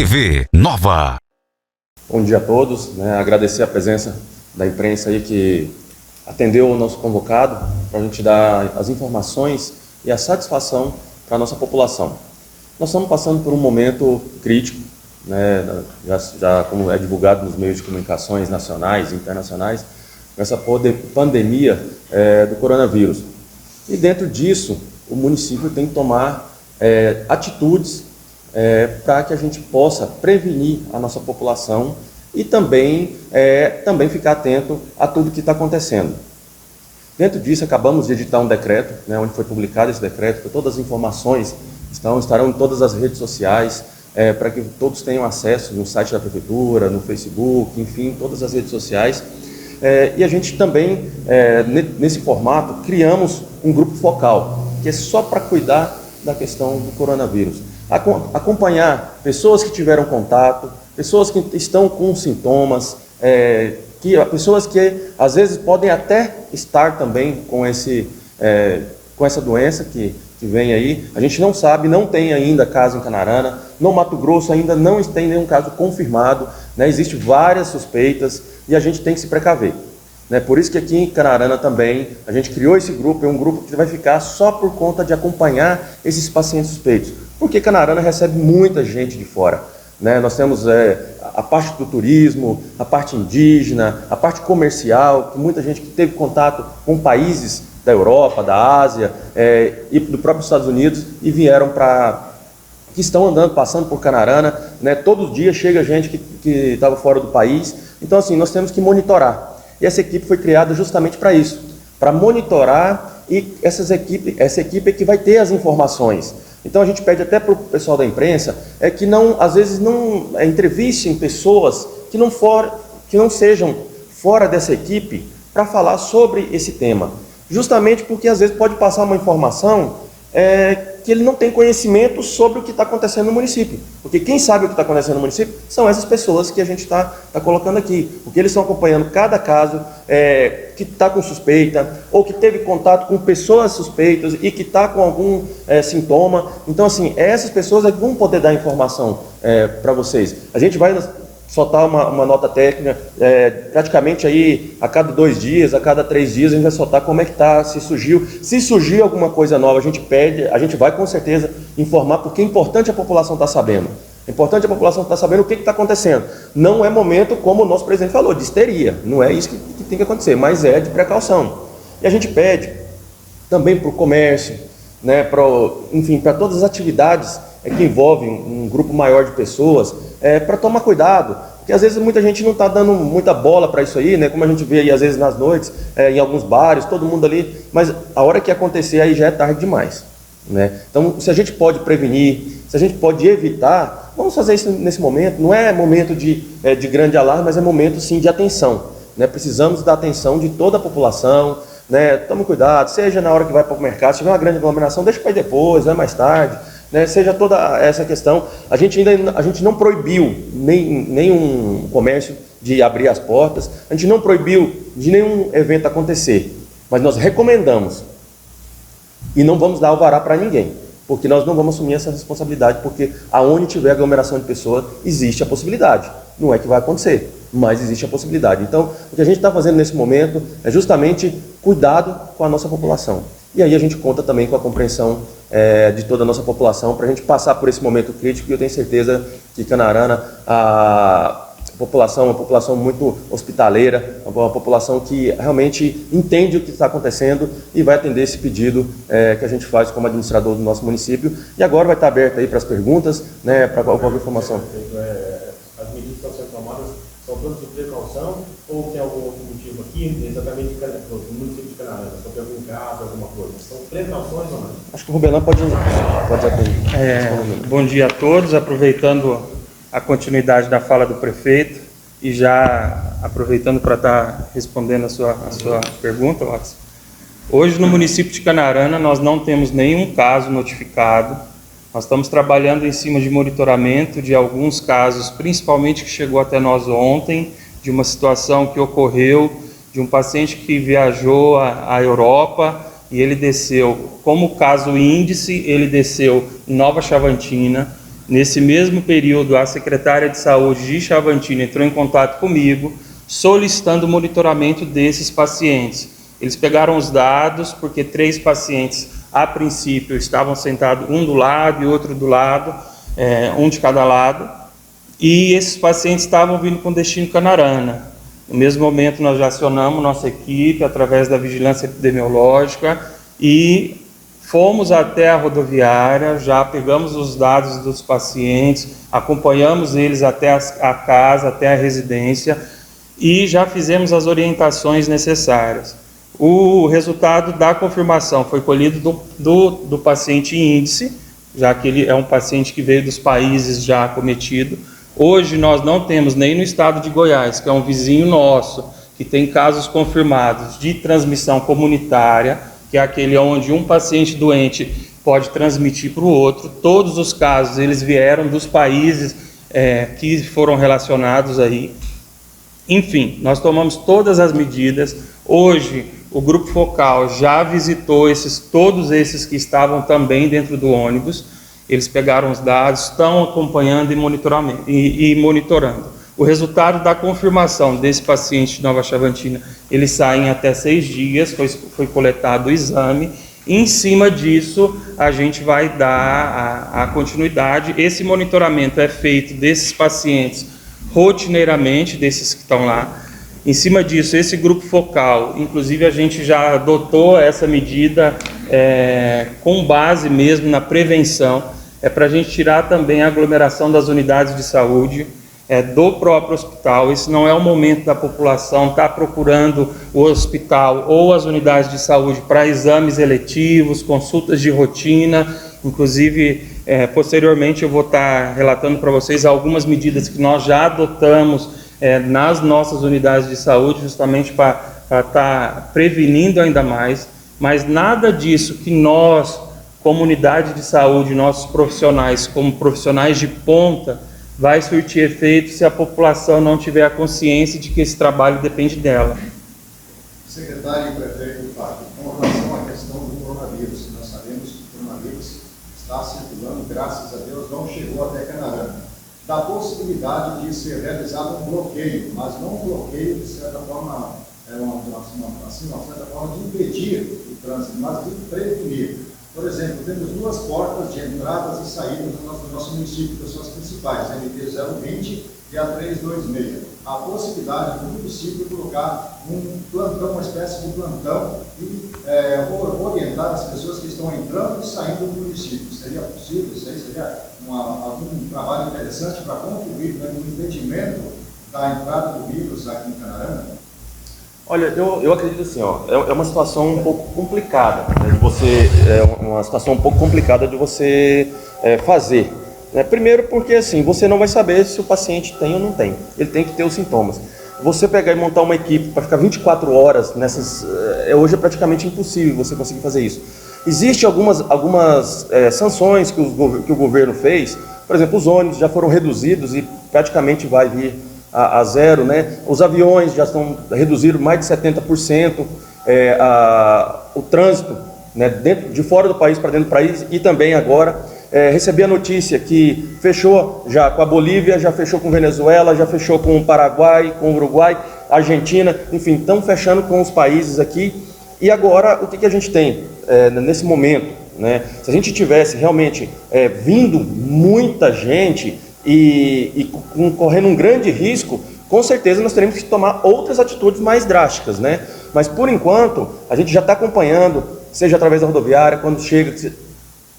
TV Nova. Bom dia a todos, agradecer a presença da imprensa aí que atendeu o nosso convocado para a gente dar as informações e a satisfação para a nossa população. Nós estamos passando por um momento crítico, já como é divulgado nos meios de comunicações nacionais e internacionais, com essa pandemia do coronavírus. E dentro disso, o município tem que tomar atitudes para que a gente possa prevenir a nossa população e também ficar atento a tudo que está acontecendo. Dentro disso, acabamos de editar um decreto, onde foi publicado esse decreto, todas as informações estarão em todas as redes sociais, para que todos tenham acesso no site da Prefeitura, no Facebook, enfim, todas as redes sociais. E a gente também, nesse formato, criamos um grupo focal, que é só para cuidar da questão do coronavírus. Acompanhar pessoas que tiveram contato, pessoas que estão com sintomas, pessoas que às vezes podem até estar também com essa doença que vem aí. A gente não sabe, não tem ainda caso em Canarana. No Mato Grosso ainda não tem nenhum caso confirmado, Existem várias suspeitas e a gente tem que se precaver. Por isso que aqui em Canarana também a gente criou esse grupo, é um grupo que vai ficar só por conta de acompanhar esses pacientes suspeitos, porque Canarana recebe muita gente de fora. Nós temos a parte do turismo, a parte indígena, a parte comercial, muita gente que teve contato com países da Europa, da Ásia e do próprio Estados Unidos e vieram que estão andando, passando por Canarana, todo dia chega gente que estava fora do país. Então assim, nós temos que monitorar. E essa equipe foi criada justamente para isso, para monitorar, e essa equipe é que vai ter as informações. Então a gente pede até para o pessoal da imprensa que às vezes não entrevistem pessoas que não sejam fora dessa equipe para falar sobre esse tema. Justamente porque às vezes pode passar uma informação que ele não tem conhecimento sobre o que está acontecendo no município. Porque quem sabe o que está acontecendo no município são essas pessoas que a gente está colocando aqui. Porque eles estão acompanhando cada caso que está com suspeita ou que teve contato com pessoas suspeitas e que está com algum sintoma. Então, assim, essas pessoas é que vão poder dar informação para vocês. A gente vai soltar uma nota técnica, praticamente aí a cada 2 dias, a cada 3 dias a gente vai soltar como é que está, se surgir alguma coisa nova, a gente vai com certeza informar, porque é importante a população estar sabendo. É importante a população estar sabendo o que está acontecendo. Não é momento, como o nosso presidente falou, de histeria, não é isso que tem que acontecer, mas é de precaução. E a gente pede também para o comércio, para todas as atividades que envolvem um grupo maior de pessoas, para tomar cuidado, porque às vezes muita gente não está dando muita bola para isso aí, como a gente vê aí às vezes nas noites, em alguns bares, todo mundo ali, mas a hora que acontecer aí já é tarde demais. Então, se a gente pode prevenir, se a gente pode evitar, vamos fazer isso nesse momento. Não é momento de grande alarme, mas é momento sim de atenção. Precisamos da atenção de toda a população. Tome cuidado, seja na hora que vai para o mercado, se tiver uma grande aglomeração, deixa para ir depois, vai mais tarde. Seja toda essa questão, a gente não proibiu nenhum comércio de abrir as portas, a gente não proibiu de nenhum evento acontecer, mas nós recomendamos e não vamos dar alvará para ninguém, porque nós não vamos assumir essa responsabilidade, porque aonde tiver aglomeração de pessoas, existe a possibilidade, não é que vai acontecer, mas existe a possibilidade. Então, o que a gente está fazendo nesse momento é justamente cuidado com a nossa população. E aí a gente conta também com a compreensão de toda a nossa população para a gente passar por esse momento crítico, e eu tenho certeza que Canarana, a população é uma população muito hospitaleira, uma população que realmente entende o que está acontecendo e vai atender esse pedido que a gente faz como administrador do nosso município. E agora vai estar aberto aí para as perguntas, para qualquer informação. As medidas que estão sendo tomadas são todas de precaução ou tem algum outro motivo aqui, exatamente no município de Canarana? Só tem algum caso, alguma coisa? São precauções ou não? Acho que o Rubelão pode atender. Bom dia a todos, aproveitando a continuidade da fala do prefeito e já aproveitando para estar respondendo a sua pergunta, Watson. Hoje no município de Canarana nós não temos nenhum caso notificado. Nós estamos trabalhando em cima de monitoramento de alguns casos, principalmente que chegou até nós ontem, de uma situação que ocorreu de um paciente que viajou à Europa e ele desceu, como caso índice, ele desceu em Nova Chavantina, Nesse mesmo período, a secretária de saúde de Chavantina entrou em contato comigo, solicitando o monitoramento desses pacientes. Eles pegaram os dados, porque 3 pacientes, a princípio, estavam sentados um do lado e outro do lado, um de cada lado, e esses pacientes estavam vindo com destino Canarana. No mesmo momento, nós já acionamos nossa equipe, através da vigilância epidemiológica, e fomos até a rodoviária, já pegamos os dados dos pacientes, acompanhamos eles até a casa, até a residência, e já fizemos as orientações necessárias. O resultado da confirmação foi colhido do paciente índice, já que ele é um paciente que veio dos países já acometido. Hoje nós não temos nem no estado de Goiás, que é um vizinho nosso, que tem casos confirmados de transmissão comunitária, que é aquele onde um paciente doente pode transmitir para o outro. Todos os casos eles vieram dos países que foram relacionados aí. Enfim, nós tomamos todas as medidas. Hoje, o grupo focal já visitou todos esses que estavam também dentro do ônibus. Eles pegaram os dados, estão acompanhando e monitorando. O resultado da confirmação desse paciente de Nova Chavantina, eles saem até 6 dias, foi coletado o exame. Em cima disso, a gente vai dar a continuidade. Esse monitoramento é feito desses pacientes rotineiramente, desses que estão lá. Em cima disso, esse grupo focal, inclusive a gente já adotou essa medida com base mesmo na prevenção, para a gente tirar também a aglomeração das unidades de saúde, do próprio hospital. Esse não é o momento da população estar procurando o hospital ou as unidades de saúde para exames eletivos, consultas de rotina. Inclusive, posteriormente eu vou estar relatando para vocês algumas medidas que nós já adotamos nas nossas unidades de saúde, justamente para estar prevenindo ainda mais. Mas nada disso que nós, comunidade de saúde, nossos profissionais, como profissionais de ponta, vai surtir efeito se a população não tiver a consciência de que esse trabalho depende dela. Secretário e prefeito Fábio, com relação à questão do coronavírus, nós sabemos que o coronavírus está circulando, graças a Deus, não chegou até Canarana. Da possibilidade de ser realizado um bloqueio, mas não um bloqueio de certa forma, uma certa forma de impedir o trânsito, mas de prevenir. Por exemplo, temos 2 portas de entradas e saídas do nosso município, que são as principais, a MT 020 e a 326. A possibilidade do município colocar um plantão, uma espécie de plantão, e orientar as pessoas que estão entrando e saindo do município. Seria possível? Isso aí seria algum trabalho interessante para contribuir no impedimento da entrada do vírus aqui em Canarana? Olha, eu acredito assim, é uma situação um pouco complicada, né, uma situação um pouco complicada de você fazer. Né? Primeiro porque assim, você não vai saber se o paciente tem ou não tem, ele tem que ter os sintomas. Você pegar e montar uma equipe para ficar 24 horas nessas, hoje é praticamente impossível você conseguir fazer isso. Existem algumas sanções que o governo fez, por exemplo, os ônibus já foram reduzidos e praticamente vai vir a zero, né? Os aviões já estão reduzidos mais de 70%, o trânsito, né, de fora do país para dentro do país, e também agora recebi a notícia que fechou já com a Bolívia, já fechou com Venezuela, já fechou com o Paraguai, com o Uruguai, Argentina, enfim, estão fechando com os países aqui. E agora, o que a gente tem nesse momento, né? Se a gente tivesse realmente vindo muita gente e correndo um grande risco, com certeza nós teremos que tomar outras atitudes mais drásticas, né? Mas por enquanto, a gente já está acompanhando, seja através da rodoviária, quando chega,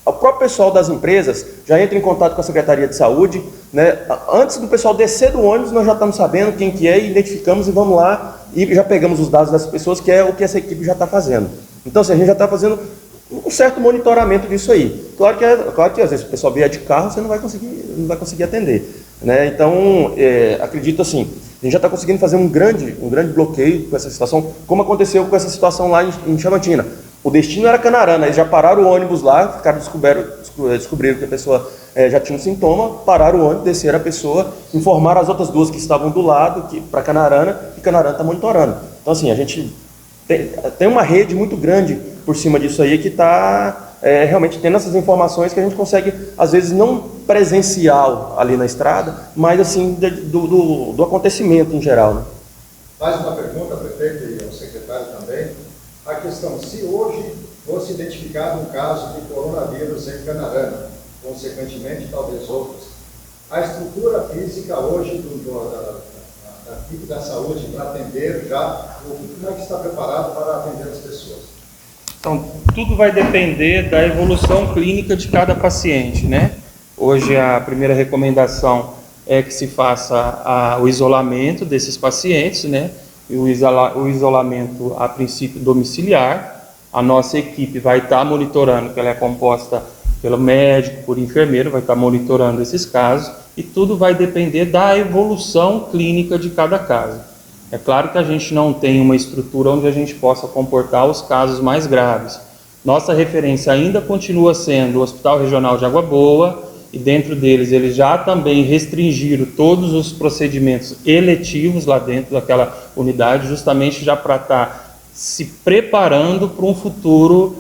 o próprio pessoal das empresas já entra em contato com a Secretaria de Saúde, né? Antes do pessoal descer do ônibus, nós já estamos sabendo quem que é, identificamos e vamos lá e já pegamos os dados dessas pessoas, que é o que essa equipe já está fazendo. Então, assim, a gente já está fazendo um certo monitoramento disso aí. Claro que às vezes o pessoal vier de carro, você não vai conseguir atender, né? Então, acredito assim, a gente já está conseguindo fazer um grande bloqueio com essa situação, como aconteceu com essa situação lá em Chavantina. O destino era Canarana, eles já pararam o ônibus lá, descobriram que a pessoa já tinha um sintoma, pararam o ônibus, desceram a pessoa, informaram as outras 2 que estavam do lado, para Canarana, e Canarana está monitorando. Então, assim, a gente tem uma rede muito grande por cima disso aí que está realmente tendo essas informações que a gente consegue, às vezes, não presencial ali na estrada, mas assim, do acontecimento em geral, né? Mais uma pergunta, prefeito, e ao secretário também. A questão, se hoje fosse identificado um caso de coronavírus em Canarana, consequentemente talvez outros, a estrutura física hoje da equipe da saúde para atender já, como é que está preparado para atender as pessoas? Então, tudo vai depender da evolução clínica de cada paciente, né? Hoje a primeira recomendação é que se faça o isolamento desses pacientes, né? E o isolamento a princípio domiciliar. A nossa equipe vai estar monitorando, que ela é composta pelo médico, por enfermeiro, vai estar monitorando esses casos, e tudo vai depender da evolução clínica de cada caso. É claro que a gente não tem uma estrutura onde a gente possa comportar os casos mais graves. Nossa referência ainda continua sendo o Hospital Regional de Água Boa, e dentro deles eles já também restringiram todos os procedimentos eletivos lá dentro daquela unidade, justamente já para estar se preparando para um futuro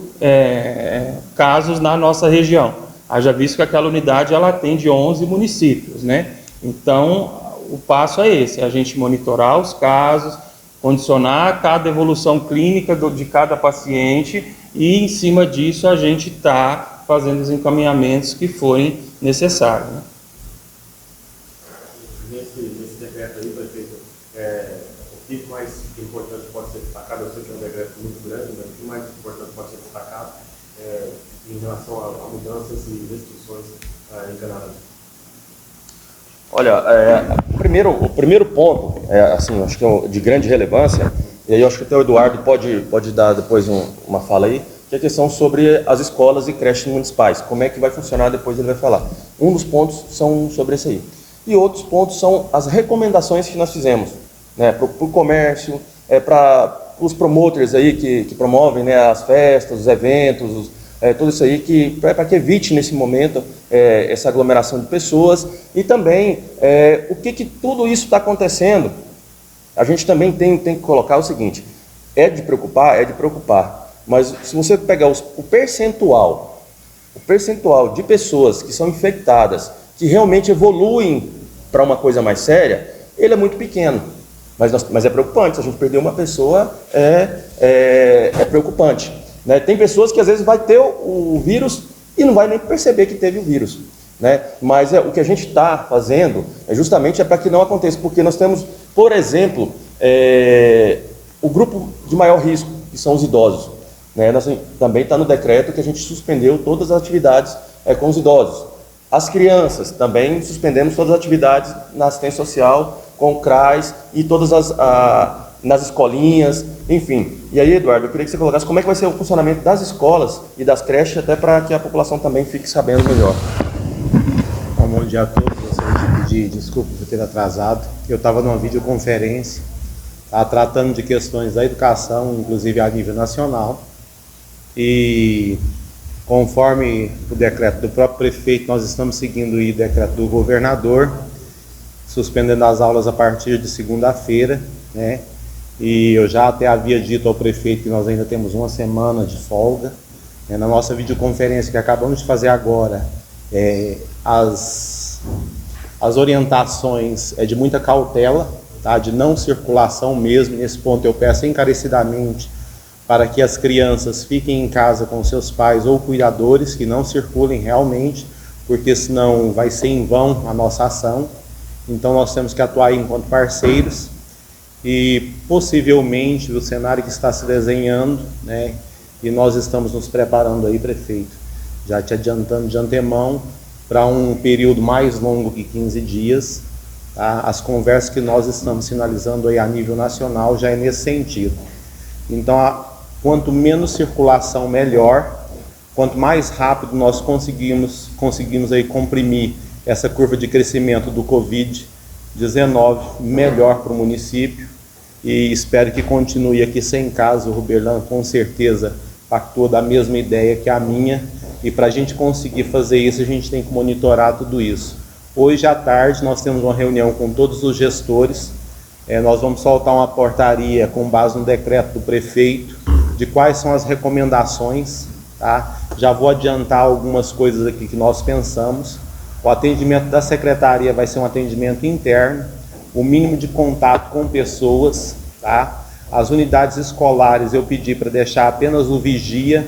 casos na nossa região. Haja visto que aquela unidade ela atende 11 municípios, né? Então, o passo é esse, a gente monitorar os casos, condicionar cada evolução clínica de cada paciente e, em cima disso, a gente está fazendo os encaminhamentos que forem necessários, né? Nesse decreto aí, prefeito, o que mais importante pode ser destacado? Eu sei que é um decreto muito grande, mas o que mais importante pode ser destacado em relação a mudanças e restrições em Canarana? Olha, o primeiro ponto, assim, acho que é de grande relevância, e aí eu acho que até o Eduardo pode dar depois uma fala aí, que é a questão sobre as escolas e creches municipais. Como é que vai funcionar, depois ele vai falar. Um dos pontos são sobre isso aí. E outros pontos são as recomendações que nós fizemos, né, para o comércio, para os promoters aí que promovem, né, as festas, os eventos, tudo isso aí, para que evite nesse momento essa aglomeração de pessoas. E também o que tudo isso está acontecendo. A gente também tem que colocar o seguinte: é de preocupar, mas se você pegar o percentual de pessoas que são infectadas, que realmente evoluem para uma coisa mais séria, ele é muito pequeno. Mas é preocupante. Se a gente perder uma pessoa, é preocupante, né? Tem pessoas que às vezes vai ter o vírus e não vai nem perceber que teve o vírus, né? Mas o que a gente está fazendo justamente para que não aconteça, porque nós temos, por exemplo, o grupo de maior risco, que são os idosos, né? Nós, também está no decreto que a gente suspendeu todas as atividades com os idosos. As crianças, também suspendemos todas as atividades na assistência social, com o CRAS e todas nas escolinhas, enfim. E aí, Eduardo, eu queria que você colocasse como é que vai ser o funcionamento das escolas e das creches, até para que a população também fique sabendo melhor. Bom dia a todos. Gostaria de pedir desculpa por ter atrasado. Eu estava numa videoconferência, tratando de questões da educação, inclusive a nível nacional. E conforme o decreto do próprio prefeito, nós estamos seguindo o decreto do governador, suspendendo as aulas a partir de segunda-feira, né? E eu já até havia dito ao prefeito que nós ainda temos uma semana de folga. Na nossa videoconferência que acabamos de fazer agora, as orientações de muita cautela, tá? De não circulação mesmo. Nesse ponto eu peço encarecidamente para que as crianças fiquem em casa com seus pais ou cuidadores, que não circulem realmente, porque senão vai ser em vão a nossa ação. Então nós temos que atuar enquanto parceiros e possivelmente o cenário que está se desenhando, né, e nós estamos nos preparando aí, prefeito, já te adiantando de antemão para um período mais longo que 15 dias, tá? As conversas que nós estamos sinalizando aí a nível nacional já é nesse sentido. Então, quanto menos circulação, melhor. Quanto mais rápido nós conseguimos aí comprimir essa curva de crescimento do Covid-19, melhor para o município. E espero que continue aqui sem caso. O Ruberlan com certeza pactou da mesma ideia que a minha. E para a gente conseguir fazer isso, a gente tem que monitorar tudo isso. Hoje à tarde nós temos uma reunião com todos os gestores. Nós vamos soltar uma portaria com base no decreto do prefeito de quais são as recomendações tá? Já vou adiantar algumas coisas aqui que nós pensamos. O atendimento da secretaria vai ser um atendimento interno, o mínimo de contato com pessoas, tá? As unidades escolares eu pedi para deixar apenas o vigia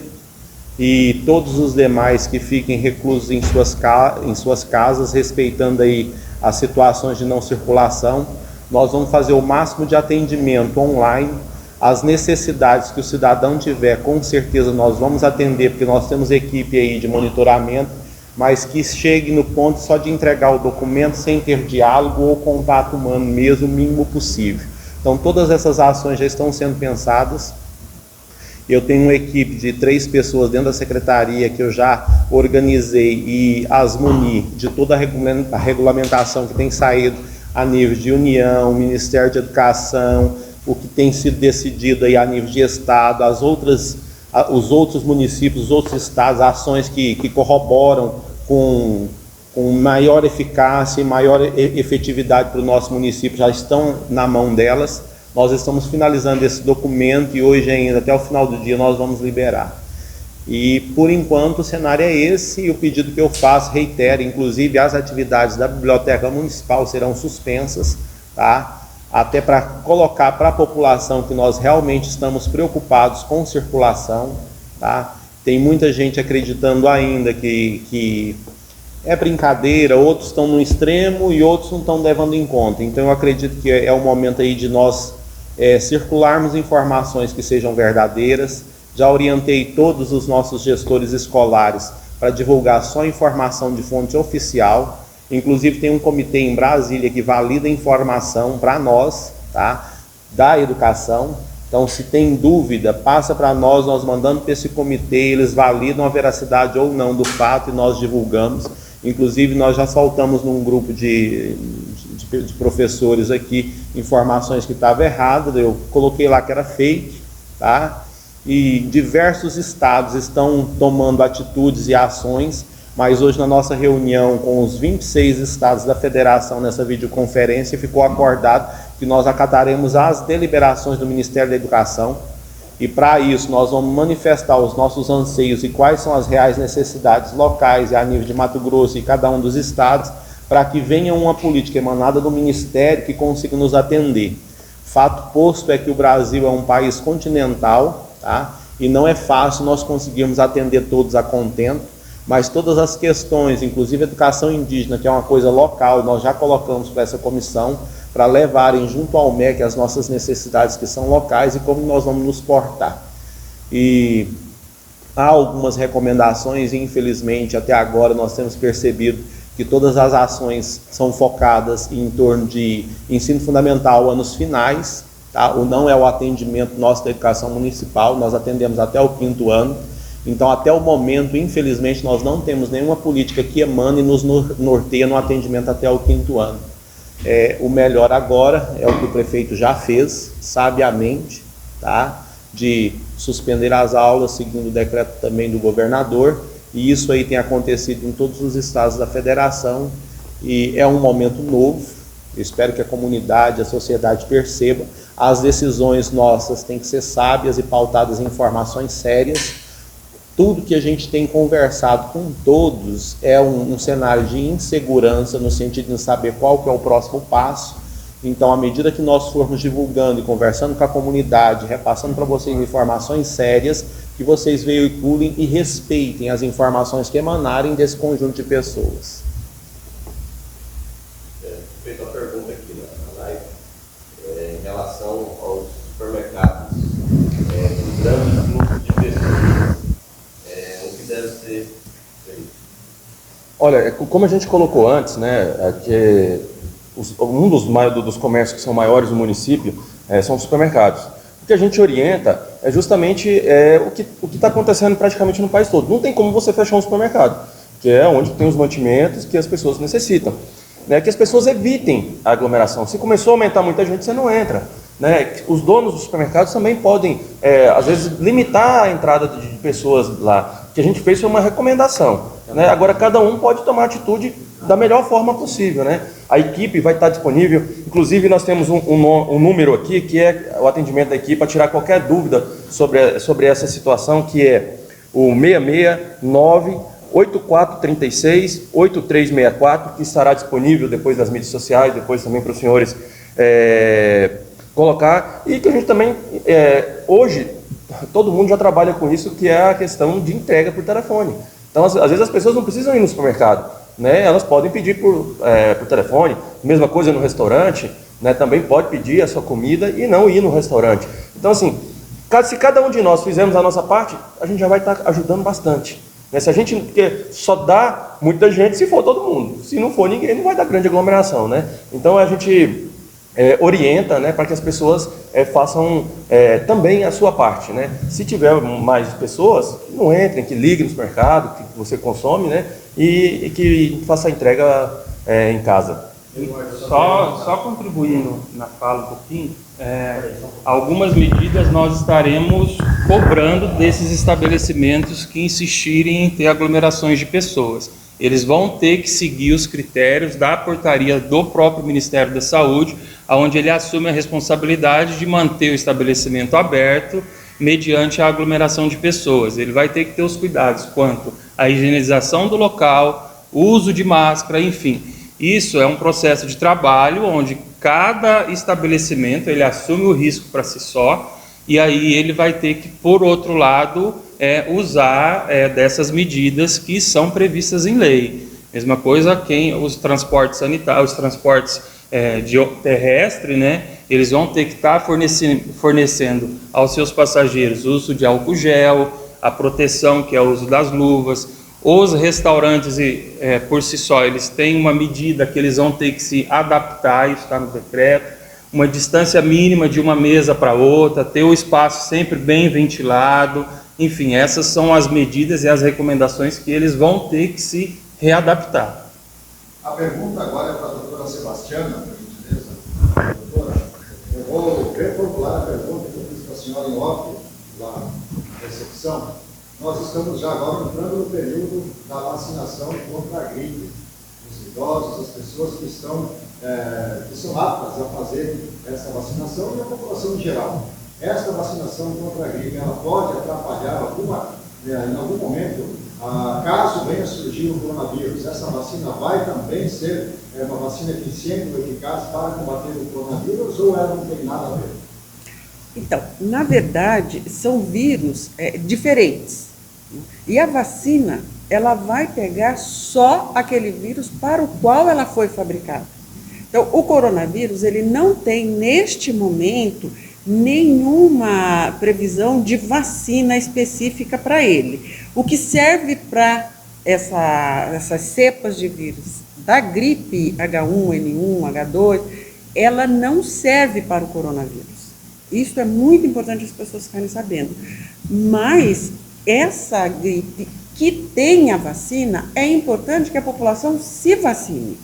e todos os demais que fiquem reclusos em suas casas, respeitando aí as situações de não circulação. Nós vamos fazer o máximo de atendimento online. As necessidades que o cidadão tiver, com certeza nós vamos atender, porque nós temos equipe aí de monitoramento, mas que chegue no ponto só de entregar o documento sem ter diálogo ou contato humano mesmo, o mínimo possível. Então todas essas ações já estão sendo pensadas. Eu tenho uma equipe de 3 pessoas dentro da secretaria que eu já organizei e as muni de toda a regulamentação que tem saído a nível de União, Ministério de Educação, o que tem sido decidido aí a nível de Estado, os outros municípios, os outros estados, ações que corroboram com maior eficácia e maior efetividade para o nosso município já estão na mão delas. Nós estamos finalizando esse documento e hoje ainda, até o final do dia, nós vamos liberar. E, por enquanto, o cenário é esse e o pedido que eu faço, reitero, inclusive as atividades da Biblioteca Municipal serão suspensas, tá? Até para colocar para a população que nós realmente estamos preocupados com circulação, tá? Tem muita gente acreditando ainda que é brincadeira, outros estão no extremo e outros não estão levando em conta. Então eu acredito que é o momento aí de nós circularmos informações que sejam verdadeiras. Já orientei todos os nossos gestores escolares para divulgar só informação de fonte oficial. Inclusive tem um comitê em Brasília que valida a informação para nós, tá? Da educação. Então se tem dúvida, passa para nós, nós mandamos para esse comitê, eles validam a veracidade ou não do fato e nós divulgamos. Inclusive nós já soltamos num grupo de professores aqui informações que estavam erradas, eu coloquei lá que era fake, tá? E diversos estados estão tomando atitudes e ações, mas hoje na nossa reunião com os 26 estados da federação nessa videoconferência ficou acordado que nós acataremos as deliberações do Ministério da Educação e para isso nós vamos manifestar os nossos anseios e quais são as reais necessidades locais e a nível de Mato Grosso e cada um dos estados para que venha uma política emanada do Ministério que consiga nos atender. Fato posto é que o Brasil é um país continental, tá? E não é fácil nós conseguirmos atender todos a contento, mas todas as questões, inclusive a educação indígena, que é uma coisa local, nós já colocamos para essa comissão, para levarem junto ao MEC as nossas necessidades que são locais e como nós vamos nos portar. E há algumas recomendações e infelizmente até agora nós temos percebido que todas as ações são focadas em torno de ensino fundamental, anos finais, tá? O não é o atendimento nosso da educação municipal, nós atendemos até o 5º ano, então até o momento, infelizmente, nós não temos nenhuma política que emane e nos norteia no atendimento até o 5º ano. O melhor agora é o que o prefeito já fez, sabiamente, tá? De suspender as aulas, seguindo o decreto também do governador, e isso aí tem acontecido em todos os estados da federação, e é um momento novo. Eu espero que a comunidade, a sociedade perceba, as decisões nossas têm que ser sábias e pautadas em informações sérias. Tudo que a gente tem conversado com todos é um cenário de insegurança, no sentido de não saber qual que é o próximo passo. Então, à medida que nós formos divulgando e conversando com a comunidade, repassando para vocês informações sérias, que vocês veiculem e respeitem as informações que emanarem desse conjunto de pessoas. Feita a pergunta aqui na live, em relação aos supermercados, um grande fluxo de pessoas, o que deve ser feito? Olha, como a gente colocou antes, né, que um dos comércios que são maiores do município são os supermercados. O que a gente orienta é justamente o que está acontecendo praticamente no país todo. Não tem como você fechar um supermercado, que é onde tem os mantimentos que as pessoas necessitam. Né, que as pessoas evitem a aglomeração. Se começou a aumentar muita gente, você não entra. Né? Os donos dos supermercados também podem, às vezes, limitar a entrada de pessoas lá. O que a gente fez foi uma recomendação. Né? Agora, cada um pode tomar atitude da melhor forma possível. Né? A equipe vai estar disponível. Inclusive, nós temos um número aqui, que é o atendimento da equipe, para tirar qualquer dúvida sobre essa situação, que é o 669-8436-8364, que estará disponível depois das mídias sociais, depois também para os senhores colocar, e que a gente também, hoje, todo mundo já trabalha com isso, que é a questão de entrega por telefone. Então, às vezes as pessoas não precisam ir no supermercado, né? Elas podem pedir por telefone, mesma coisa no restaurante, né? Também pode pedir a sua comida e não ir no restaurante. Então, assim, se cada um de nós fizermos a nossa parte, a gente já vai estar ajudando bastante. Né? Se a gente, porque só dá muita gente se for todo mundo, se não for ninguém, não vai dar grande aglomeração, né? Então a gente orienta, né, para que as pessoas façam também a sua parte, né? Se tiver mais pessoas, não entrem, que liguem no supermercado, que você consome, né, e que faça a entrega em casa. Só contribuindo na fala um pouquinho, algumas medidas nós estaremos cobrando desses estabelecimentos que insistirem em ter aglomerações de pessoas. Eles vão ter que seguir os critérios da portaria do próprio Ministério da Saúde, onde ele assume a responsabilidade de manter o estabelecimento aberto mediante a aglomeração de pessoas. Ele vai ter que ter os cuidados quanto à higienização do local, uso de máscara, enfim. Isso é um processo de trabalho onde cada estabelecimento ele assume o risco para si só, e aí ele vai ter que, por outro lado, usar dessas medidas que são previstas em lei. Mesma coisa os transportes sanitários, os transportes terrestres, né? Eles vão ter que estar fornecendo aos seus passageiros o uso de álcool gel, a proteção, que é o uso das luvas. Os restaurantes, por si só, eles têm uma medida que eles vão ter que se adaptar, isso está no decreto, uma distância mínima de uma mesa para outra, ter o espaço sempre bem ventilado, enfim, essas são as medidas e as recomendações que eles vão ter que se readaptar. A pergunta agora é para a doutora Sebastiana, por gentileza. Doutora, eu vou reformular a pergunta que eu fiz para a senhora em off, lá na recepção. Nós estamos já agora entrando no período da vacinação contra a gripe. Os idosos, as pessoas que são aptas a fazer essa vacinação e a população em geral. Esta vacinação contra a gripe, ela pode atrapalhar em algum momento, caso venha surgir o coronavírus. Essa vacina vai também ser uma vacina eficiente ou eficaz para combater o coronavírus, ou ela não tem nada a ver? Então, na verdade, são vírus diferentes. E a vacina, ela vai pegar só aquele vírus para o qual ela foi fabricada. Então, o coronavírus, ele não tem, neste momento, nenhuma previsão de vacina específica para ele. O que serve para essas cepas de vírus da gripe H1N1, H2, ela não serve para o coronavírus. Isso é muito importante as pessoas ficarem sabendo. Mas essa gripe que tem a vacina, é importante que a população se vacine.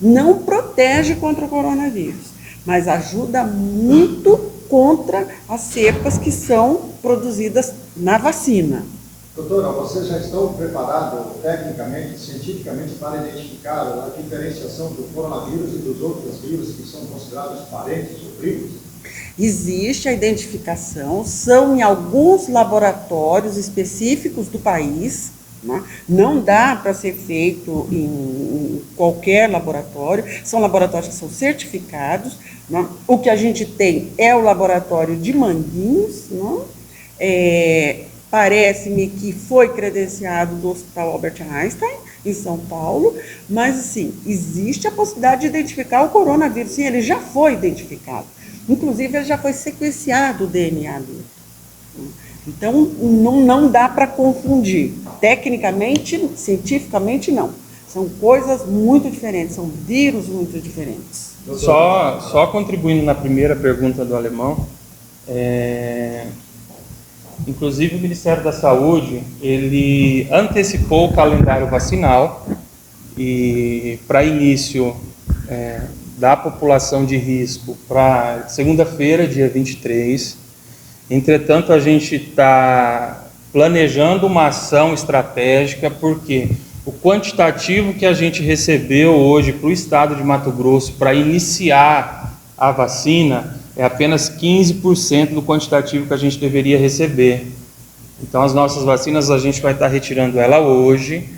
Não protege contra o coronavírus, mas ajuda muito contra as cepas que são produzidas na vacina. Doutora, vocês já estão preparados tecnicamente, cientificamente, para identificar a diferenciação do coronavírus e dos outros vírus que são considerados parentes ou primos? Existe a identificação, são em alguns laboratórios específicos do país, né? Não dá para ser feito em qualquer laboratório, são laboratórios que são certificados, né? O que a gente tem é o laboratório de Manguinhos, né? Parece-me que foi credenciado do Hospital Albert Einstein, em São Paulo, mas, assim, existe a possibilidade de identificar o coronavírus, sim, ele já foi identificado. Inclusive, ele já foi sequenciado o DNA dele. Então, não dá para confundir. Tecnicamente, cientificamente, não. São coisas muito diferentes, são vírus muito diferentes. Só contribuindo na primeira pergunta do alemão, inclusive o Ministério da Saúde, ele antecipou o calendário vacinal e para início da população de risco para segunda-feira, dia 23. Entretanto, a gente está planejando uma ação estratégica, porque o quantitativo que a gente recebeu hoje para o estado de Mato Grosso para iniciar a vacina é apenas 15% do quantitativo que a gente deveria receber. Então, as nossas vacinas, a gente vai estar retirando ela hoje,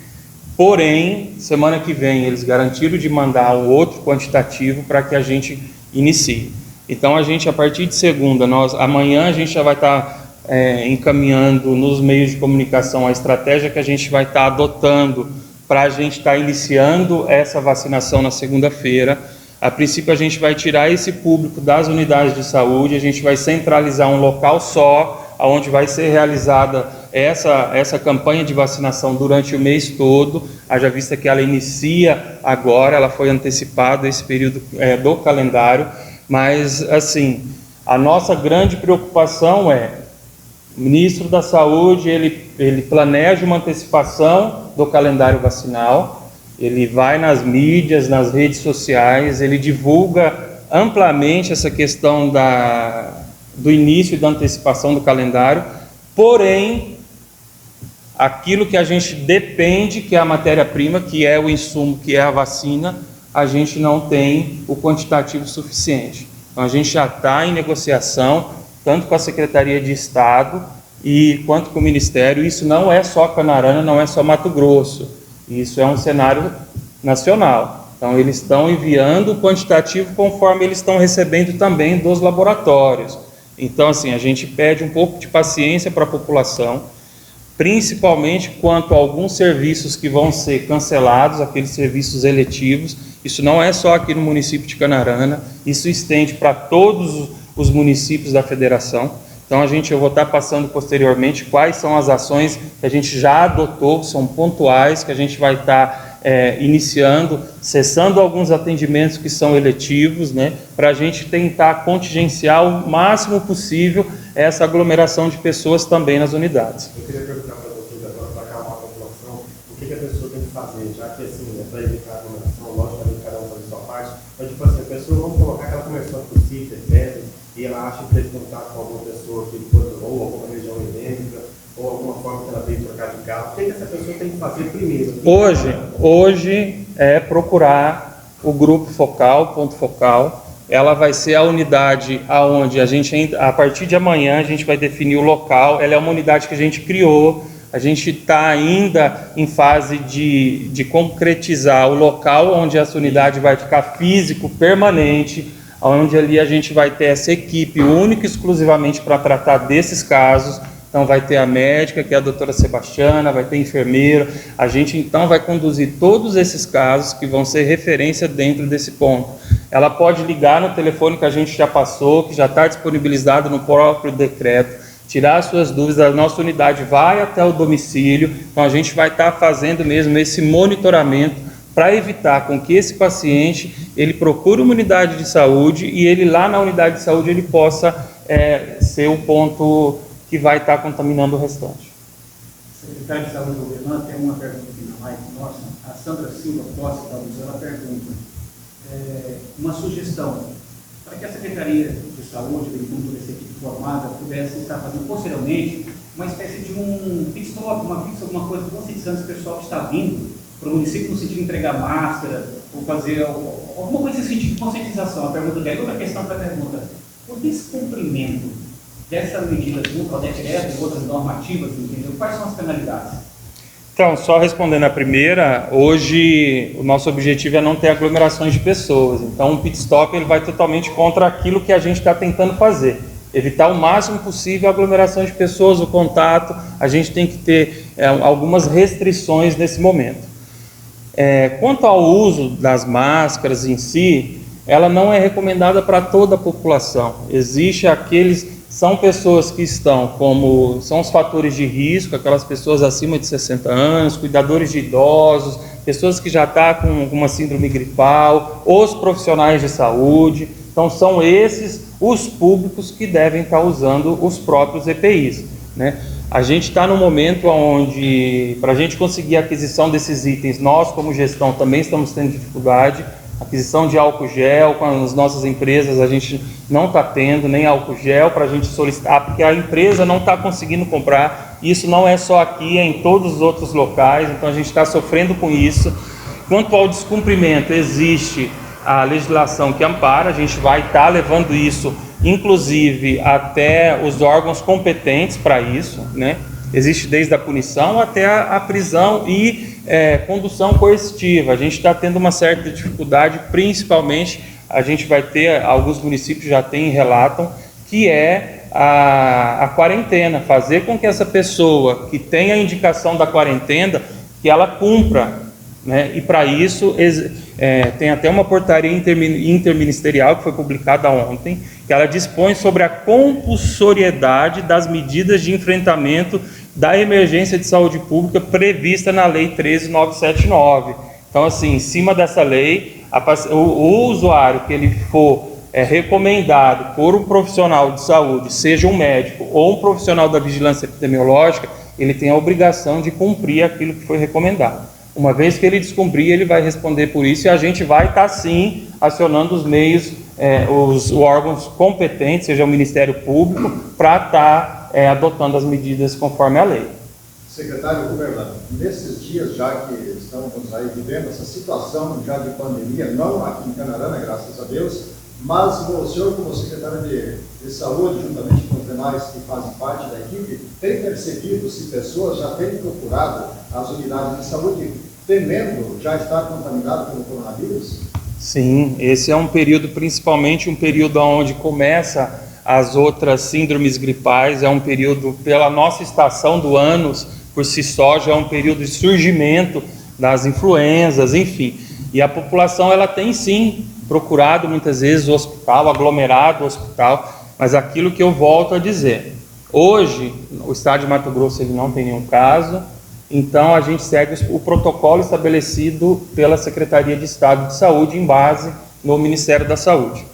porém, semana que vem, eles garantiram de mandar um outro quantitativo para que a gente inicie. Então, a gente, a partir de segunda, amanhã a gente já vai estar encaminhando nos meios de comunicação a estratégia que a gente vai estar adotando para a gente estar iniciando essa vacinação na segunda-feira. A princípio, a gente vai tirar esse público das unidades de saúde, a gente vai centralizar um local só, onde vai ser realizada essa campanha de vacinação durante o mês todo, haja vista que ela inicia agora, ela foi antecipada esse período do calendário, mas, assim, a nossa grande preocupação o ministro da Saúde, ele planeja uma antecipação do calendário vacinal, ele vai nas mídias, nas redes sociais, ele divulga amplamente essa questão do início e da antecipação do calendário, porém, aquilo que a gente depende, que é a matéria-prima, que é o insumo, que é a vacina, a gente não tem o quantitativo suficiente. Então, a gente já está em negociação, tanto com a Secretaria de Estado quanto com o Ministério. Isso não é só Canarana, não é só Mato Grosso, isso é um cenário nacional. Então, eles estão enviando o quantitativo conforme eles estão recebendo também dos laboratórios. Então, assim, a gente pede um pouco de paciência para a população, principalmente quanto a alguns serviços que vão ser cancelados, aqueles serviços eletivos. Isso não é só aqui no município de Canarana, isso estende para todos os municípios da federação. Então, eu vou estar passando posteriormente quais são as ações que a gente já adotou, são pontuais, que a gente vai estar iniciando, cessando alguns atendimentos que são eletivos, né, para a gente tentar contingenciar o máximo possível essa aglomeração de pessoas também nas unidades. Eu queria perguntar para vocês agora, para acalmar a população, o que a pessoa tem que fazer, já que assim, para evitar a aglomeração, logicamente cada um fazer a sua parte, mas tipo assim, a pessoa, vamos colocar que ela começou a tossir, febre, e ela acha que teve contato com alguma pessoa que ou alguma região endêmica, ou alguma forma que ela veio trocar de carro, o que essa pessoa tem que fazer primeiro? Hoje é procurar o grupo focal, ponto focal. Ela vai ser a unidade aonde a partir de amanhã, a gente vai definir o local. Ela é uma unidade que a gente criou, a gente está ainda em fase de concretizar o local onde essa unidade vai ficar físico, permanente, onde ali a gente vai ter essa equipe única e exclusivamente para tratar desses casos. Então vai ter a médica, que é a doutora Sebastiana, vai ter enfermeiro. A gente então vai conduzir todos esses casos que vão ser referência dentro desse ponto. Ela pode ligar no telefone que a gente já passou, que já está disponibilizado no próprio decreto, tirar as suas dúvidas. A nossa unidade vai até o domicílio. Então a gente vai estar fazendo mesmo esse monitoramento para evitar com que esse paciente ele procure uma unidade de saúde e ele lá na unidade de saúde ele possa ser o ponto que vai estar contaminando o restante. Secretário de Saúde do Governo, tem uma pergunta aqui na live nossa. A Sandra Silva Costa da Luz, ela pergunta uma sugestão para que a Secretaria de Saúde, com toda essa equipe formada, pudesse estar fazendo posteriormente uma espécie de um pit stop, alguma coisa conscientizando esse pessoal que está vindo para o município no sentido de entregar máscara ou fazer alguma coisa nesse sentido de conscientização. A pergunta dela, outra questão para a pergunta: o descumprimento dessa medida junto ao decreto e outras normativas, entendeu? Quais são as penalidades? Então, só respondendo a primeira, hoje o nosso objetivo é não ter aglomerações de pessoas. Então, o pit stop ele vai totalmente contra aquilo que a gente está tentando fazer. Evitar o máximo possível a aglomeração de pessoas, o contato. A gente tem que ter algumas restrições nesse momento. Quanto ao uso das máscaras em si, ela não é recomendada para toda a população. São pessoas que são os fatores de risco, aquelas pessoas acima de 60 anos, cuidadores de idosos, pessoas que já estão com uma síndrome gripal, os profissionais de saúde. Então, são esses os públicos que devem estar usando os próprios EPIs, né? A gente está no momento onde, para a gente conseguir a aquisição desses itens, nós, como gestão, também estamos tendo dificuldade. Aquisição de álcool gel com as nossas empresas, a gente não está tendo nem álcool gel para a gente solicitar, porque a empresa não está conseguindo comprar. Isso não é só aqui, é em todos os outros locais, então a gente está sofrendo com isso. Quanto ao descumprimento, existe a legislação que ampara, a gente vai estar levando isso, inclusive, até os órgãos competentes para isso, né? Existe desde a punição até a prisão e condução coercitiva. A gente está tendo uma certa dificuldade, principalmente, a gente vai ter, alguns municípios já têm, relatam, que é a quarentena, fazer com que essa pessoa que tem a indicação da quarentena, que ela cumpra, né? E para isso tem até uma portaria interministerial que foi publicada ontem, que ela dispõe sobre a compulsoriedade das medidas de enfrentamento da emergência de saúde pública prevista na Lei 13.979. Então, assim, em cima dessa lei, o usuário que ele for recomendado por um profissional de saúde, seja um médico ou um profissional da vigilância epidemiológica, ele tem a obrigação de cumprir aquilo que foi recomendado. Uma vez que ele descumprir, ele vai responder por isso, e a gente vai estar, sim, acionando os meios, os órgãos competentes, seja o Ministério Público, para estar adotando as medidas conforme a lei. Secretário Governador, nesses dias já que estamos aí vivendo essa situação já de pandemia, não aqui em Canarana, graças a Deus, mas o senhor, como secretário de Saúde, juntamente com os demais que fazem parte da equipe, tem percebido se pessoas já têm procurado as unidades de saúde temendo já estar contaminado pelo coronavírus? Sim, esse é um período, principalmente um período onde começa as outras síndromes gripais, é um período, pela nossa estação do ano, por si só, já é um período de surgimento das influenzas, enfim. E a população, ela tem sim procurado muitas vezes o hospital, aglomerado o hospital, mas aquilo que eu volto a dizer, hoje o estado de Mato Grosso ele não tem nenhum caso, então a gente segue o protocolo estabelecido pela Secretaria de Estado de Saúde em base no Ministério da Saúde,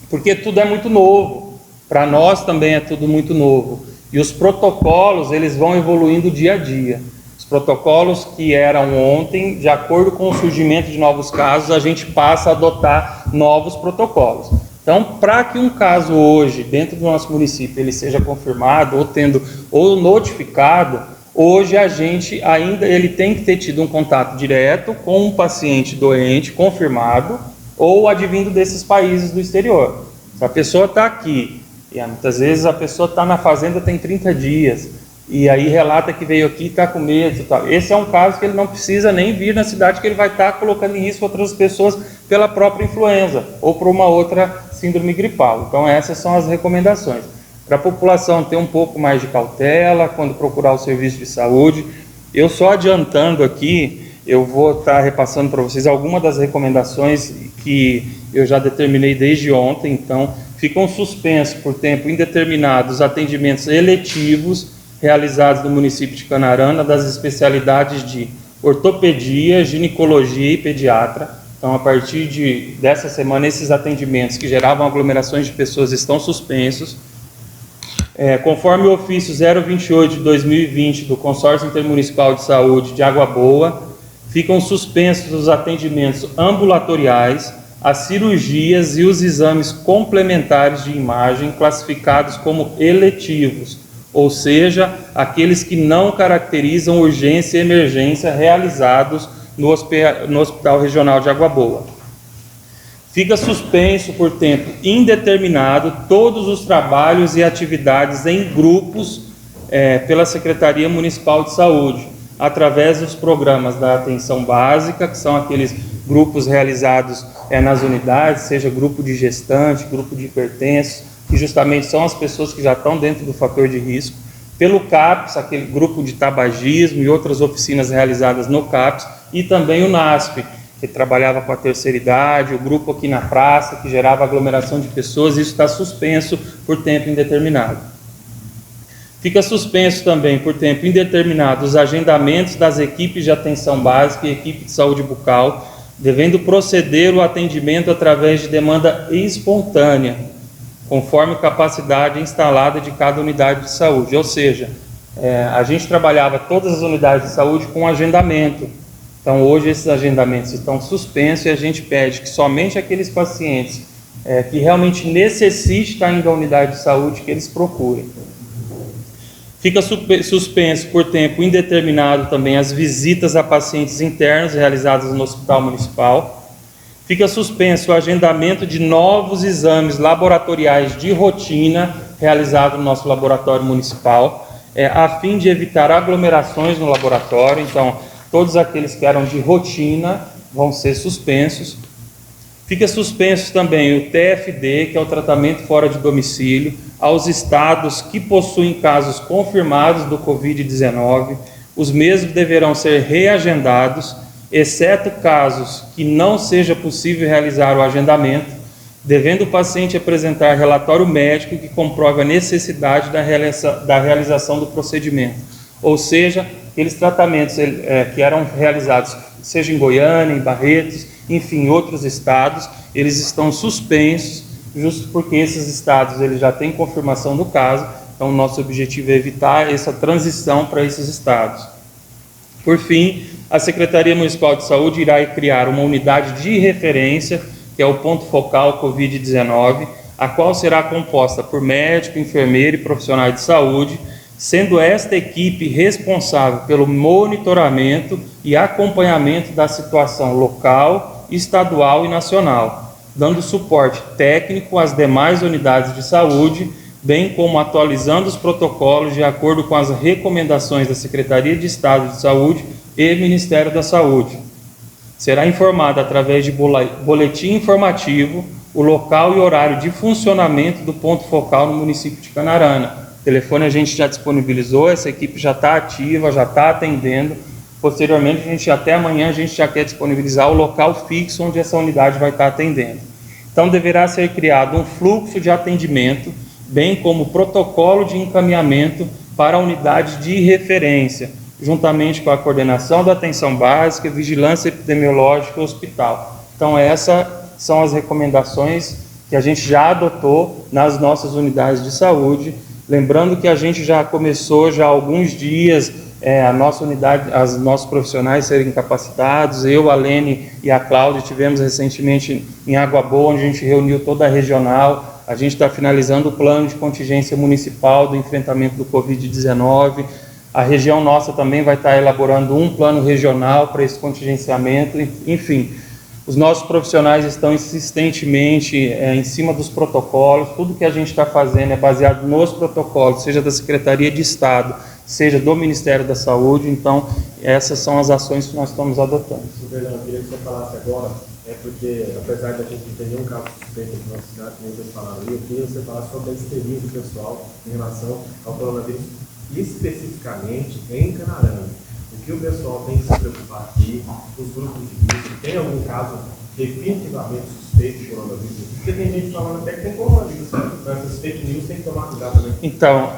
porque tudo é muito novo, para nós também é tudo muito novo, e os protocolos eles vão evoluindo dia a dia. Os protocolos que eram ontem, de acordo com o surgimento de novos casos, a gente passa a adotar novos protocolos. Então, para que um caso hoje, dentro do nosso município, ele seja confirmado ou notificado, hoje a gente ele tem que ter tido um contato direto com um paciente doente confirmado ou advindo desses países do exterior. Se a pessoa está aqui, e muitas vezes a pessoa está na fazenda tem 30 dias, e aí relata que veio aqui e está com medo e tal. Esse é um caso que ele não precisa nem vir na cidade, que ele vai estar colocando em risco outras pessoas pela própria influenza ou por uma outra síndrome gripal. Então essas são as recomendações. Para a população ter um pouco mais de cautela quando procurar o serviço de saúde. Eu só adiantando aqui, eu vou estar repassando para vocês algumas das recomendações que eu já determinei desde ontem. Então ficam suspensos por tempo indeterminado os atendimentos eletivos realizados no município de Canarana, das especialidades de ortopedia, ginecologia e pediatra. Então, a partir dessa semana, esses atendimentos que geravam aglomerações de pessoas estão suspensos. Conforme o ofício 028 de 2020 do Consórcio Intermunicipal de Saúde de Água Boa, ficam suspensos os atendimentos ambulatoriais, as cirurgias e os exames complementares de imagem classificados como eletivos, ou seja, aqueles que não caracterizam urgência e emergência realizados no Hospital Regional de Água Boa. Fica suspenso por tempo indeterminado todos os trabalhos e atividades em grupos pela Secretaria Municipal de Saúde, através dos programas da atenção básica, que são aqueles grupos realizados nas unidades, seja grupo de gestante, grupo de hipertensos, que justamente são as pessoas que já estão dentro do fator de risco, pelo CAPS, aquele grupo de tabagismo e outras oficinas realizadas no CAPS, e também o NASP, que trabalhava com a terceira idade, o grupo aqui na praça, que gerava aglomeração de pessoas, isso está suspenso por tempo indeterminado. Fica suspenso também por tempo indeterminado os agendamentos das equipes de atenção básica e equipe de saúde bucal, devendo proceder o atendimento através de demanda espontânea, conforme capacidade instalada de cada unidade de saúde. Ou seja, a gente trabalhava todas as unidades de saúde com agendamento. Então, hoje esses agendamentos estão suspensos e a gente pede que somente aqueles pacientes que realmente necessitem estar indo à unidade de saúde, que eles procurem. Fica suspenso por tempo indeterminado também as visitas a pacientes internos realizadas no Hospital Municipal. Fica suspenso o agendamento de novos exames laboratoriais de rotina realizados no nosso laboratório municipal. a fim de evitar aglomerações no laboratório. Então, todos aqueles que eram de rotina vão ser suspensos. Fica suspenso também o TFD, que é o tratamento fora de domicílio, aos estados que possuem casos confirmados do Covid-19. Os mesmos deverão ser reagendados, exceto casos que não seja possível realizar o agendamento, devendo o paciente apresentar relatório médico que comprove a necessidade da realização do procedimento. Ou seja, aqueles tratamentos que eram realizados, seja em Goiânia, em Barretos, enfim, em outros estados, eles estão suspensos, justo porque esses estados eles já têm confirmação do caso. Então, o nosso objetivo é evitar essa transição para esses estados. Por fim, a Secretaria Municipal de Saúde irá criar uma unidade de referência, que é o ponto focal Covid-19, a qual será composta por médico, enfermeiro e profissionais de saúde, sendo esta equipe responsável pelo monitoramento e acompanhamento da situação local, estadual e nacional, dando suporte técnico às demais unidades de saúde, bem como atualizando os protocolos de acordo com as recomendações da Secretaria de Estado de Saúde e Ministério da Saúde. Será informado através de boletim informativo o local e horário de funcionamento do ponto focal no município de Canarana. O telefone a gente já disponibilizou, essa equipe já está ativa, já está atendendo. Posteriormente, até amanhã, a gente já quer disponibilizar o local fixo onde essa unidade vai estar atendendo. Então, deverá ser criado um fluxo de atendimento, bem como protocolo de encaminhamento para a unidade de referência, juntamente com a coordenação da atenção básica, vigilância epidemiológica e hospital. Então, essas são as recomendações que a gente já adotou nas nossas unidades de saúde. Lembrando que a gente já começou já há alguns dias a nossa unidade, os nossos profissionais serem capacitados. Eu, a Lene e a Cláudia tivemos recentemente em Água Boa, onde a gente reuniu toda a regional. A gente está finalizando o plano de contingência municipal do enfrentamento do Covid-19. A região nossa também vai estar elaborando um plano regional para esse contingenciamento. Enfim, os nossos profissionais estão insistentemente em cima dos protocolos. Tudo que a gente está fazendo é baseado nos protocolos, seja da Secretaria de Estado, seja do Ministério da Saúde. Então, essas são as ações que nós estamos adotando. Fernando, eu queria que você falasse agora, porque apesar de a gente não ter nenhum caso suspeito aqui na nossa cidade, como vocês falaram ali, eu queria que você falasse sobre a histeria do pessoal em relação ao coronavírus, especificamente em Canarana. O que o pessoal tem que se preocupar aqui, os grupos de risco, tem algum caso definitivamente suspeito de coronavírus? Porque tem gente falando até que tem coronavírus, então essas fake news tem que tomar cuidado também. Então,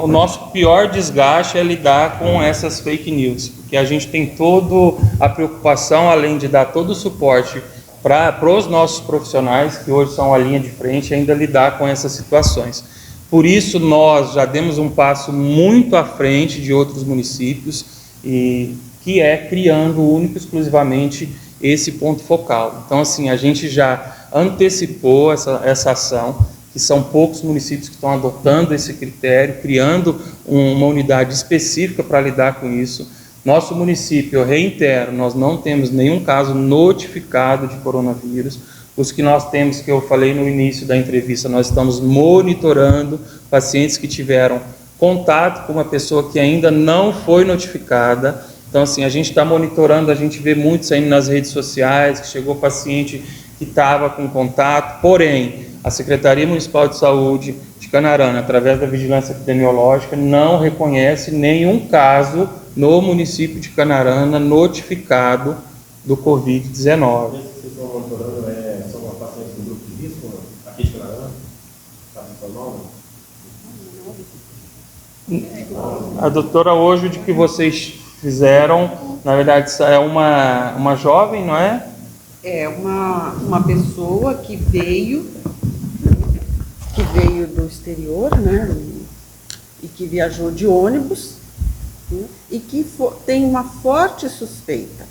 o nosso pior desgaste é lidar com essas fake news, porque a gente tem toda a preocupação, além de dar todo o suporte para os nossos profissionais, que hoje são a linha de frente, ainda lidar com essas situações. Por isso, nós já demos um passo muito à frente de outros municípios, e que é criando único e exclusivamente esse ponto focal. Então, assim, a gente já antecipou essa ação, que são poucos municípios que estão adotando esse critério, criando uma unidade específica para lidar com isso. Nosso município, eu reitero, nós não temos nenhum caso notificado de coronavírus. Os que nós temos, que eu falei no início da entrevista, nós estamos monitorando pacientes que tiveram contato com uma pessoa que ainda não foi notificada. Então, assim, a gente está monitorando, a gente vê muito saindo nas redes sociais, que chegou paciente que estava com contato, porém, a Secretaria Municipal de Saúde de Canarana, através da vigilância epidemiológica, não reconhece nenhum caso no município de Canarana notificado do Covid-19. Vocês estão monitorando, são pacientes do grupo de risco aqui de Canarana? Está funcionando? A doutora, hoje, de que vocês fizeram, na verdade, é uma jovem, não é? É uma pessoa que veio do exterior, né? E que viajou de ônibus, né, e que tem uma forte suspeita,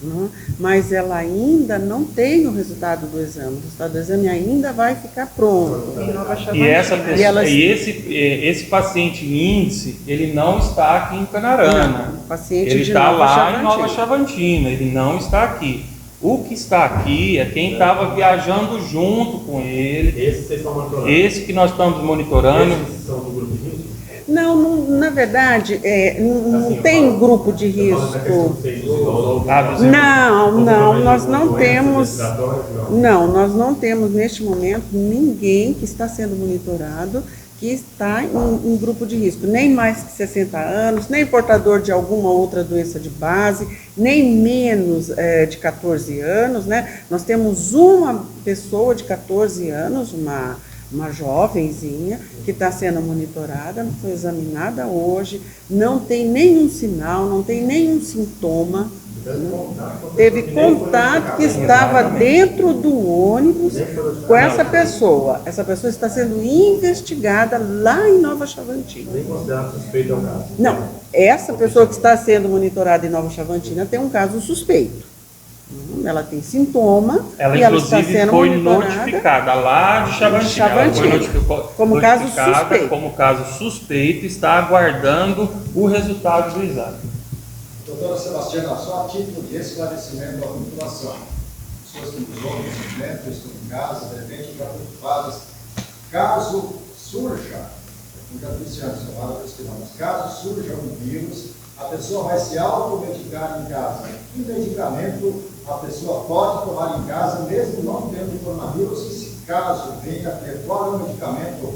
né, mas ela ainda não tem o resultado do exame. O resultado do exame ainda vai ficar pronto. E essa pessoa, esse paciente índice, ele não está aqui em Canarana. Não, o paciente ele de está Nova lá Chavantina. em Nova Chavantina, ele não está aqui. O que está aqui é quem estava viajando junto com ele. Esse vocês estão monitorando? Esse que nós estamos monitorando. Esses são do grupo de risco? Na verdade, não Assim, tem grupo de risco. Não, nós não temos. Não, nós não temos neste momento ninguém que está sendo monitorado que está em grupo de risco, nem mais que 60 anos, nem portador de alguma outra doença de base, nem menos de 14 anos, né? Nós temos uma pessoa de 14 anos, uma jovenzinha, que está sendo monitorada, foi examinada hoje, não tem nenhum sinal, não tem nenhum sintoma, teve contato que estava dentro do ônibus com essa pessoa. Essa pessoa está sendo investigada lá em Nova Chavantina. Nem considerado suspeito é o caso. Não, essa pessoa que está sendo monitorada em Nova Chavantina tem um caso suspeito. Ela tem sintoma Ela, e ela está inclusive, sendo foi monitorada notificada lá de Chavantina. Ela foi como caso notificada suspeito. como caso suspeito, está aguardando o resultado do exame. Doutora Sebastiana, só a título de esclarecimento da população. Pessoas que nos ouvem nesse momento, que estão em casa, de repente, já preocupadas. Caso surja, eu já disse antes, caso surja um vírus, a pessoa vai se automedicar em casa. Que medicamento a pessoa pode tomar em casa, mesmo não tendo coronavírus? E se caso venha a ter, qual é o medicamento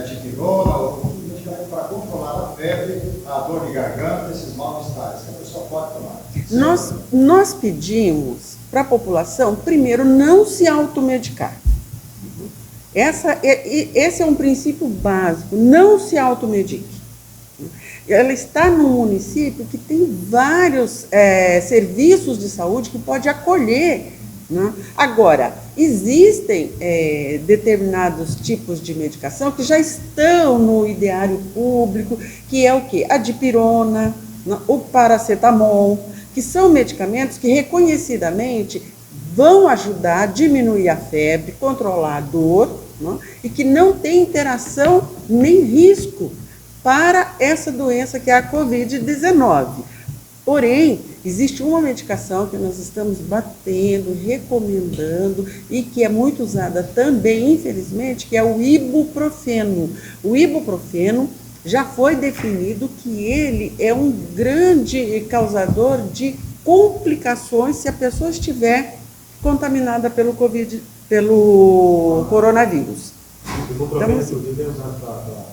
de pirona ou medicamento para controlar a febre, a dor de garganta, esses mal-estares que a pessoa pode tomar? Nós pedimos para a população, primeiro, não se automedicar. Esse é um princípio básico, não se automedique. Ela está num município que tem vários serviços de saúde que pode acolher, né? Agora, existem determinados tipos de medicação que já estão no ideário público, que é o quê? A dipirona, né? O paracetamol, que são medicamentos que reconhecidamente vão ajudar a diminuir a febre, controlar a dor, né? E que não tem interação nem risco para essa doença que é a Covid-19. Porém, existe uma medicação que nós estamos batendo, recomendando e que é muito usada também, infelizmente, que é o ibuprofeno. O ibuprofeno já foi definido que ele é um grande causador de complicações se a pessoa estiver contaminada pelo coronavírus. O ibuprofeno, inclusive, é usado para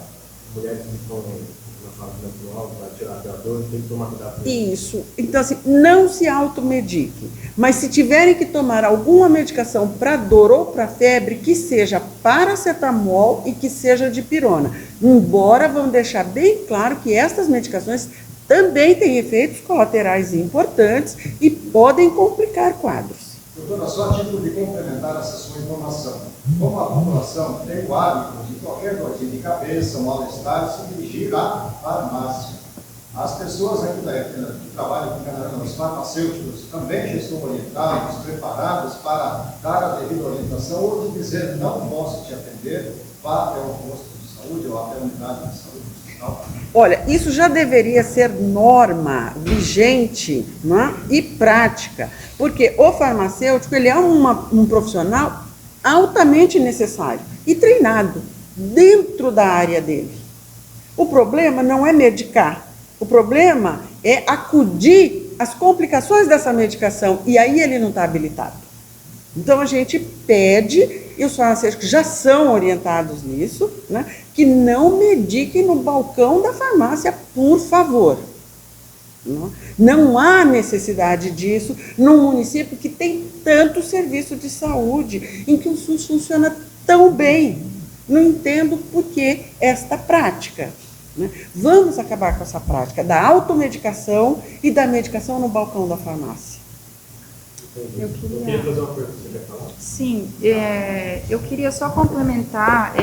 mulheres que estão na fase menstrual, para tirar a dor, tem que tomar cuidado com isso. Isso. Então, assim, não se automedique. Mas se tiverem que tomar alguma medicação para dor ou para febre, que seja paracetamol e que seja dipirona. Embora vão deixar bem claro que estas medicações também têm efeitos colaterais importantes e podem complicar quadros. Doutora, só a título de complementar essa sua informação. Como a população tem o hábito de qualquer dorzinha de cabeça, mal-estar, se dirigir à farmácia. As pessoas aqui que trabalham com Canarana, os farmacêuticos, também já estão orientados, preparados para dar a devida orientação ou de dizer não posso te atender, vá até um posto de saúde ou até a unidade de saúde do hospital. Olha, isso já deveria ser norma vigente, né, e prática, porque o farmacêutico ele é um profissional altamente necessário e treinado dentro da área dele. O problema não é medicar, o problema é acudir às complicações dessa medicação e aí ele não está habilitado. Então a gente pede, e os farmacêuticos já são orientados nisso, né, que não mediquem no balcão da farmácia, por favor. Não há necessidade disso num município que tem tanto serviço de saúde, em que o SUS funciona tão bem. Não entendo por que esta prática, né? Vamos acabar com essa prática da automedicação e da medicação no balcão da farmácia. Eu queria fazer uma pergunta, você quer falar? Sim, eu queria só complementar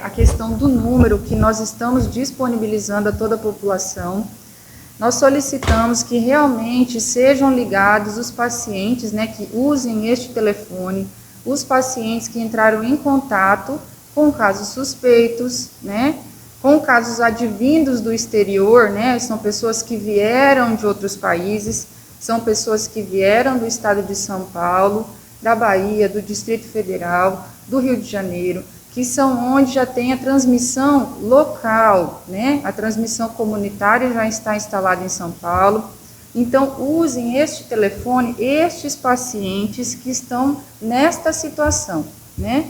a questão do número que nós estamos disponibilizando a toda a população. Nós solicitamos que realmente sejam ligados os pacientes, né, que usem este telefone, os pacientes que entraram em contato com casos suspeitos, né, com casos advindos do exterior, né, são pessoas que vieram de outros países, são pessoas que vieram do estado de São Paulo, da Bahia, do Distrito Federal, do Rio de Janeiro, que são onde já tem a transmissão local, né? A transmissão comunitária já está instalada em São Paulo. Então, usem este telefone, estes pacientes que estão nesta situação, né?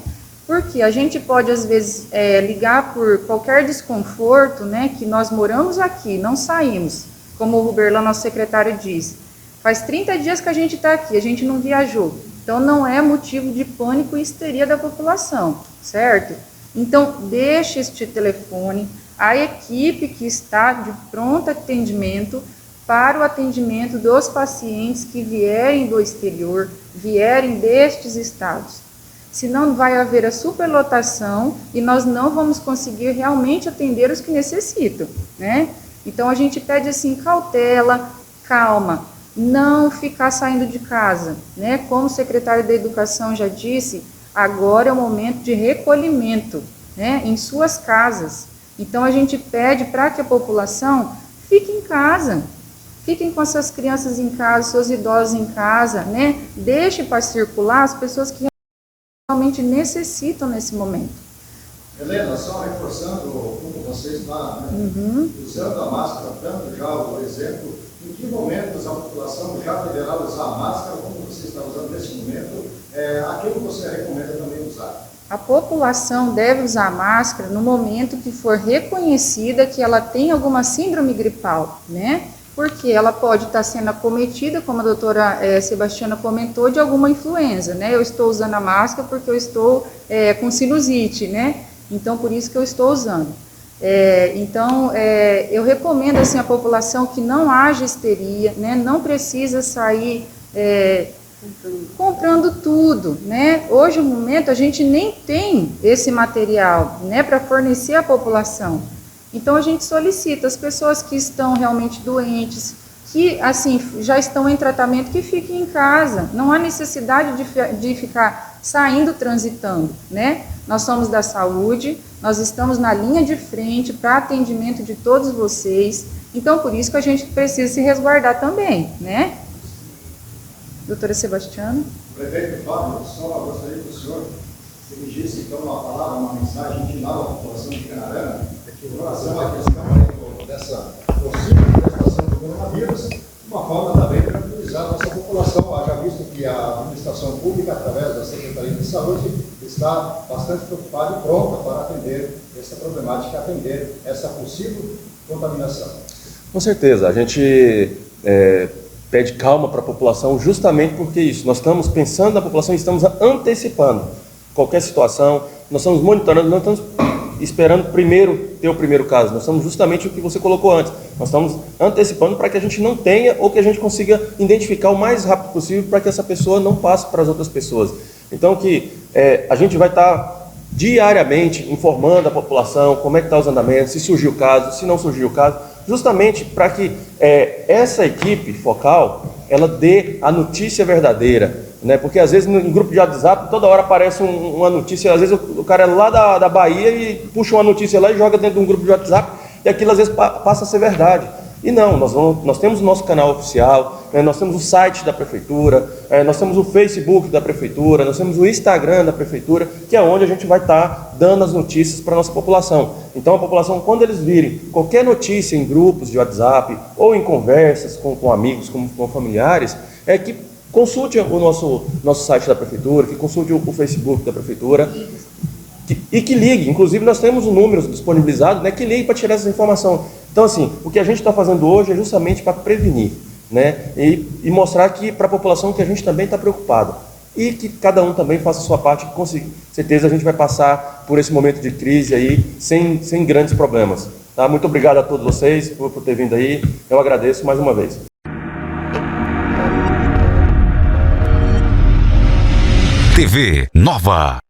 Porque a gente pode, às vezes, ligar por qualquer desconforto, né? Que nós moramos aqui, não saímos, como o Ruberlan, nosso secretário, disse. Faz 30 dias que a gente está aqui, a gente não viajou. Então, não é motivo de pânico e histeria da população, certo? Então, deixe este telefone, a equipe que está de pronto atendimento para o atendimento dos pacientes que vierem do exterior, vierem destes estados. Senão vai haver a superlotação e nós não vamos conseguir realmente atender os que necessitam, né? Então, a gente pede assim, cautela, calma. Não ficar saindo de casa, né? Como o secretário da Educação já disse, agora é o momento de recolhimento, né? Em suas casas. Então, a gente pede para que a população fique em casa, fiquem com suas crianças em casa, seus idosos em casa, né? Deixe para circular as pessoas que realmente necessitam nesse momento. Helena, só reforçando como você está, né? Usando a máscara, dando já o exemplo. Em que momentos a população já deverá usar a máscara, como você está usando nesse momento, aquilo que você recomenda também usar? A população deve usar a máscara no momento que for reconhecida que ela tem alguma síndrome gripal, né? Porque ela pode estar sendo acometida, como a doutora Sebastiana comentou, de alguma influenza, né? Eu estou usando a máscara porque eu estou com sinusite, né? Então, por isso que eu estou usando. Eu recomendo assim, a população que não haja histeria, né? Não precisa sair comprando tudo, né? Hoje, no momento, a gente nem tem esse material, né, para fornecer à população. Então, a gente solicita as pessoas que estão realmente doentes, que assim já estão em tratamento, que fiquem em casa. Não há necessidade de ficar saindo, transitando, né? Nós somos da saúde, nós estamos na linha de frente para atendimento de todos vocês. Então, por isso que a gente precisa se resguardar também, né? Doutora Sebastiana? Prefeito Fábio, só gostaria que o senhor dirigisse então uma palavra, uma mensagem final à população de Canarana, em relação à questão dessa possível manifestação do coronavírus, de uma forma também para tranquilizar a nossa população, haja visto que a administração pública, através da Secretaria de Saúde, está bastante preocupada e pronta para atender essa problemática, atender essa possível contaminação. Com certeza, a gente pede calma para a população justamente porque isso, nós estamos pensando na população e estamos antecipando qualquer situação, nós estamos monitorando, nós estamos esperando primeiro ter o primeiro caso, nós estamos justamente o que você colocou antes, nós estamos antecipando para que a gente não tenha ou que a gente consiga identificar o mais rápido possível para que essa pessoa não passe para as outras pessoas. Então a gente vai estar diariamente informando a população como é que está os andamentos, se surgiu o caso, se não surgiu o caso, justamente para que essa equipe focal, ela dê a notícia verdadeira, né? Porque às vezes em grupo de WhatsApp, toda hora aparece uma notícia, às vezes o cara é lá da Bahia e puxa uma notícia lá e joga dentro de um grupo de WhatsApp, e aquilo às vezes passa a ser verdade. E não, nós temos o nosso canal oficial, né? Nós temos o site da Prefeitura, nós temos o Facebook da Prefeitura, nós temos o Instagram da Prefeitura, que é onde a gente vai estar dando as notícias para a nossa população. Então a população, quando eles virem qualquer notícia em grupos de WhatsApp, ou em conversas com amigos, com familiares, que consulte o nosso site da Prefeitura, que consulte o Facebook da Prefeitura, e que ligue. Inclusive nós temos um número disponibilizado, né, que ligue para tirar essa informação. Então, assim, o que a gente está fazendo hoje é justamente para prevenir, né? E mostrar que para a população que a gente também está preocupado. E que cada um também faça a sua parte, com certeza a gente vai passar por esse momento de crise aí sem grandes problemas. Tá? Muito obrigado a todos vocês por ter vindo aí. Eu agradeço mais uma vez. TV Nova.